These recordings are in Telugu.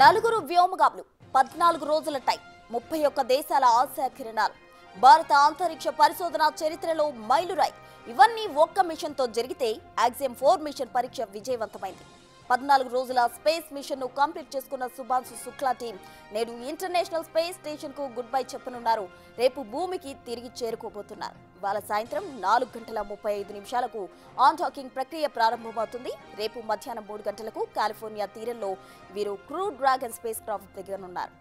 నలుగురు వ్యోమగాములు 14 రోజుల టైం 31 దేశాల ఆశా కిరణాలు భారత అంతరిక్ష పరిశోధన చరిత్రలో మైలురాయి ఇవన్నీ ఒక్క మిషన్ తో జరిగితే ఆక్సియం 4 మిషన్ పరీక్ష విజయవంతమైంది 14 రోజుల స్పేస్ మిషన్ ను కంప్లీట్ చేసుకున్న సుభాంశు శుక్లా టీం నేడు ఇంటర్నేషనల్ స్పేస్ స్టేషన్ కు గుడ్ బై చెప్పనున్నారు రేపు భూమికి తిరిగి చేరుకోబోతున్నారు ఇవాళ సాయంత్రం 4:35 ఆన్ డాకింగ్ ప్రక్రియ ప్రారంభమవుతుంది రేపు మధ్యాహ్నం 3 గంటలకు కాలిఫోర్నియా తీరంలో వీరు క్రూ డ్రాగన్ స్పేస్ క్రాఫ్ట్ దిగనున్నారు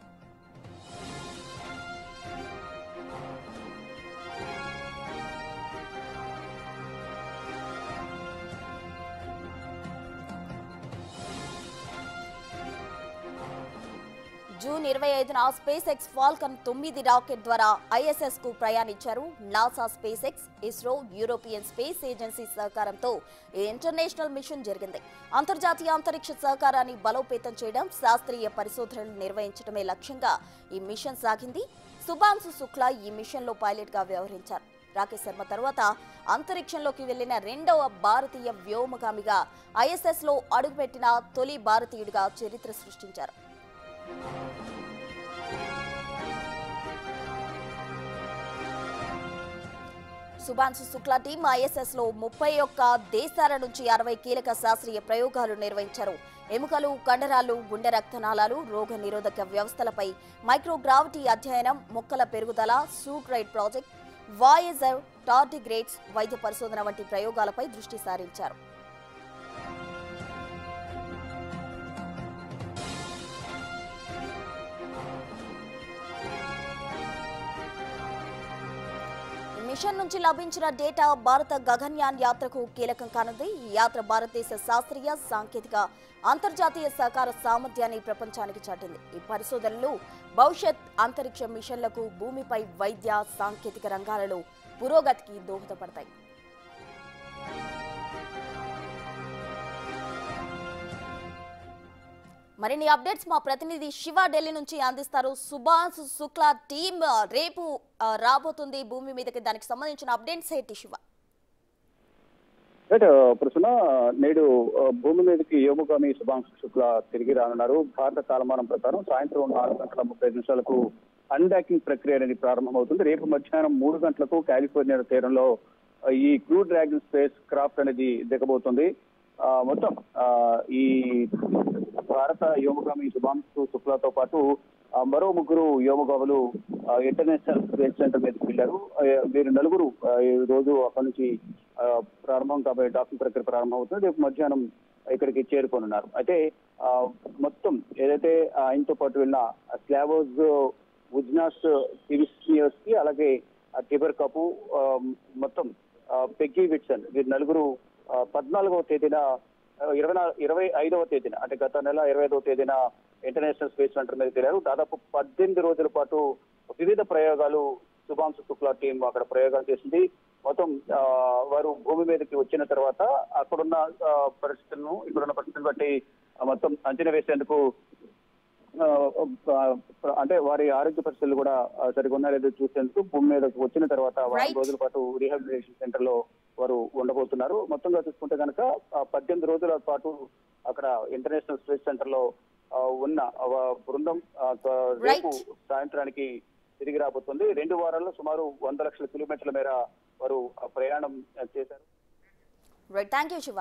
జూన్ 25న స్పేస్ ఎక్స్ ఫాల్కన్ 9 రాకెట్ ద్వారా ఐఎస్ఎస్ కు ప్రయాణించారు NASA SpaceX ISRO European space agency సహకారంతో ఈ ఇంటర్నేషనల్ మిషన్ జరిగింది అంతర్జాతీయ అంతరిక్ష సహకారాన్ని బలోపేతం చేయడం శాస్త్రీయ పరిశోధనలు నిర్వహించడమే లక్ష్యంగా ఈ మిషన్ సాగింది సుభాంశు శుక్లా ఈ మిషన్ లో పైలట్ గా వ్యవహరించారు రాకేష్ శర్మ తర్వాత అంతరిక్షంలోకి వెళ్లిన రెండవ భారతీయ వ్యోమగామిగా ఐఎస్ఎస్ లో అడుగుపెట్టిన తొలి భారతీయుడిగా చరిత్ర సృష్టించారు సుభాంశు శుక్లా టీం ఐఎస్ఎస్ లో 31 దేశాల నుంచి 60 కీలక శాస్త్రీయ ప్రయోగాలు నిర్వహించారు ఎముకలు కండరాలు గుండె రక్తనాళాలు రోగ నిరోధక వ్యవస్థలపై మైక్రోగ్రావిటీ అధ్యయనం మొక్కల పెరుగుదల suit ride project Voyager tardigrades వైద్య పరిశోధన వంటి ప్రయోగాలపై దృష్టి సారించారు మిషన్ నుంచి లభించిన డేటా భారత గగన్యాన్ యాత్రకు కీలకం కానుంది ఈ యాత్ర భారతదేశ శాస్త్రీయ సాంకేతిక అంతర్జాతీయ సహకార సామర్థ్యాన్ని ప్రపంచానికి చాటింది ఈ పరిశోధనలు భవిష్యత్ అంతరిక్ష మిషన్లకు భూమిపై వైద్య సాంకేతిక రంగాలలో పురోగతికి దోహదపడతాయి మరిన్ని అప్డేట్స్ మా ప్రతినిధి శివ ఢిల్లీ నుంచి అందిస్తారు సుభాంశు శుక్లా టీం రేపు రాబోతుంది భూమి మీదకి దానికి సంబంధించిన అప్డేట్స్ ఏంటి శివ ప్రశ్న నేడు భూమి మీదకి వ్యోమగామి సుభాంశు శుక్లా తిరిగి రానున్నారు భారత కాలమానం ప్రకారం సాయంత్రం 4:35 అన్డాకింగ్ ప్రక్రియ అనేది ప్రారంభమవుతుంది రేపు మధ్యాహ్నం 3 గంటలకు కాలిఫోర్నియా తీరంలో ఈ క్రూ డ్రాగన్ స్పేస్ క్రాఫ్ట్ అనేది దిగబోతుంది మొత్తం ఈ భారత వ్యోమగామి సుభాంశు శుక్లాతో పాటు మరో 3 వ్యోమగాములు ఇంటర్నేషనల్ స్పేస్ సెంటర్ మీదకి వెళ్లారు వీరు నలుగురు ఈ రోజు అక్కడి నుంచి ప్రారంభం కాబోయే డాకింగ్ ప్రక్రియ ప్రారంభమవుతుంది రేపు మధ్యాహ్నం ఇక్కడికి చేరుకోనున్నారు అయితే మొత్తం ఏదైతే ఆయనతో పాటు వెళ్ళిన స్లావోజ్ ఉజ్నాస్ టివిస్నియస్ కి అలాగే టిబర్ కపు మొత్తం పెగ్గీ విట్సన్ వీరు నలుగురు 14వ తేదీన 25వ తేదీన అంటే గత నెల 25వ తేదీన ఇంటర్నేషనల్ స్పేస్ సెంటర్ మీద వెళ్ళారు దాదాపు 18 రోజుల పాటు వివిధ ప్రయోగాలు సుభాంశు శుక్లా టీం అక్కడ ప్రయోగాలు చేసింది మొత్తం వారు భూమి మీదకి వచ్చిన తర్వాత అక్కడున్న పరిస్థితులను ఇక్కడున్న పరిస్థితులను బట్టి మొత్తం అంచనా వేసేందుకు అంటే వారి ఆరోగ్య పరిస్థితులు కూడా సరిగా ఉన్నా లేదో చూసేందుకు భూమి మీదకి వచ్చిన తర్వాత వారం రోజుల పాటు రీహాబిలిటేషన్ సెంటర్ లో వారు ఉండబోతున్నారు మొత్తంగా చూసుకుంటే కనుక 18 రోజుల పాటు అక్కడ ఇంటర్నేషనల్ స్పేస్ సెంటర్ లో ఉన్న బృందం రేపు సాయంత్రానికి తిరిగి రాబోతుంది 2 వారాల్లో సుమారు 100 లక్షల కిలోమీటర్ల మేర వారు ప్రయాణం చేశారు థ్యాంక్ యూ శివ